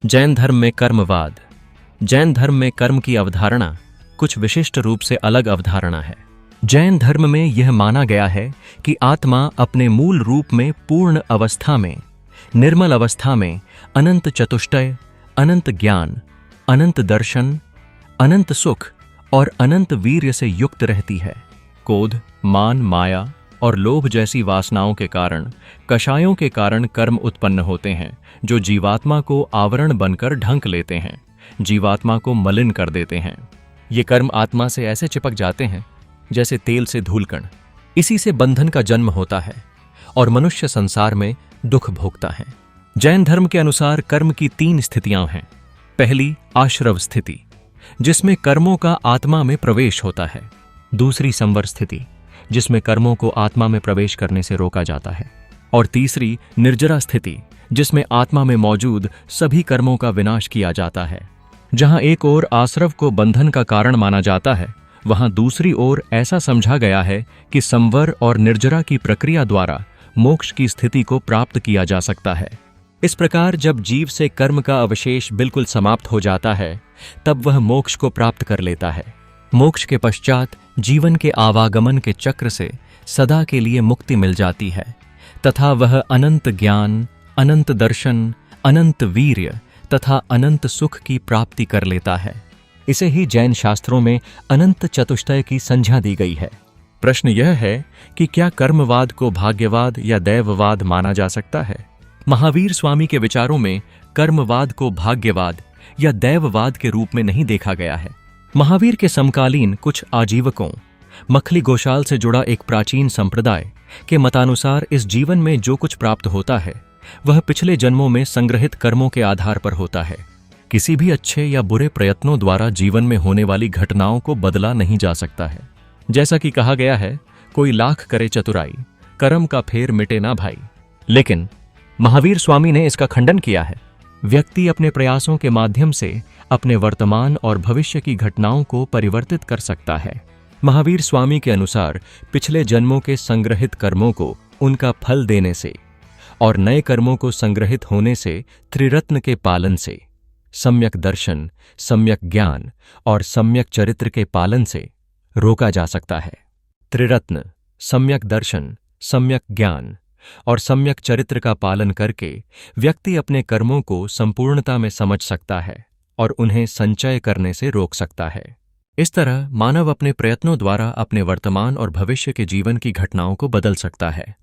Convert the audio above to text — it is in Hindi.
जैन धर्म में कर्मवाद। जैन धर्म में कर्म की अवधारणा कुछ विशिष्ट रूप से अलग अवधारणा है। जैन धर्म में यह माना गया है कि आत्मा अपने मूल रूप में पूर्ण अवस्था में, निर्मल अवस्था में अनंत चतुष्टय, अनंत ज्ञान, अनंत दर्शन, अनंत सुख और अनंत वीर्य से युक्त रहती है। क्रोध, मान, माया और लोभ जैसी वासनाओं के कारण, कषायों के कारण कर्म उत्पन्न होते हैं जो जीवात्मा को आवरण बनकर ढंक लेते हैं, जीवात्मा को मलिन कर देते हैं। ये कर्म आत्मा से ऐसे चिपक जाते हैं जैसे तेल से धूलकण। इसी से बंधन का जन्म होता है और मनुष्य संसार में दुख भोगता है। जैन धर्म के अनुसार कर्म की 3 स्थितियां हैं। पहली, आश्रव स्थिति, जिसमें कर्मों का आत्मा में प्रवेश होता है। दूसरी, संवर स्थिति, जिसमें कर्मों को आत्मा में प्रवेश करने से रोका जाता है। और तीसरी, निर्जरा स्थिति, जिसमें आत्मा में मौजूद सभी कर्मों का विनाश किया जाता है। जहां एक ओर आश्रव को बंधन का कारण माना जाता है, वहां दूसरी ओर ऐसा समझा गया है कि संवर और निर्जरा की प्रक्रिया द्वारा मोक्ष की स्थिति को प्राप्त किया जा सकता है। इस प्रकार जब जीव से कर्म का अवशेष बिल्कुल समाप्त हो जाता है, तब वह मोक्ष को प्राप्त कर लेता है। मोक्ष के पश्चात जीवन के आवागमन के चक्र से सदा के लिए मुक्ति मिल जाती है तथा वह अनंत ज्ञान, अनंत दर्शन, अनंत वीर्य तथा अनंत सुख की प्राप्ति कर लेता है। इसे ही जैन शास्त्रों में अनंत चतुष्टय की संज्ञा दी गई है। प्रश्न यह है कि क्या कर्मवाद को भाग्यवाद या दैववाद माना जा सकता है? महावीर स्वामी के विचारों में कर्मवाद को भाग्यवाद या दैववाद के रूप में नहीं देखा गया है। महावीर के समकालीन कुछ आजीवकों, मखली गोशाल से जुड़ा एक प्राचीन संप्रदाय के मतानुसार इस जीवन में जो कुछ प्राप्त होता है वह पिछले जन्मों में संग्रहित कर्मों के आधार पर होता है। किसी भी अच्छे या बुरे प्रयत्नों द्वारा जीवन में होने वाली घटनाओं को बदला नहीं जा सकता है। जैसा कि कहा गया है, कोई लाख करे चतुराई, कर्म का फेर मिटे ना भाई। लेकिन महावीर स्वामी ने इसका खंडन किया है। व्यक्ति अपने प्रयासों के माध्यम से अपने वर्तमान और भविष्य की घटनाओं को परिवर्तित कर सकता है। महावीर स्वामी के अनुसार पिछले जन्मों के संग्रहित कर्मों को उनका फल देने से और नए कर्मों को संग्रहित होने से त्रिरत्न के पालन से, सम्यक दर्शन, सम्यक ज्ञान और सम्यक चरित्र के पालन से रोका जा सकता है। त्रिरत्न, सम्यक दर्शन, सम्यक ज्ञान और सम्यक चरित्र का पालन करके व्यक्ति अपने कर्मों को संपूर्णता में समझ सकता है और उन्हें संचय करने से रोक सकता है। इस तरह मानव अपने प्रयत्नों द्वारा अपने वर्तमान और भविष्य के जीवन की घटनाओं को बदल सकता है।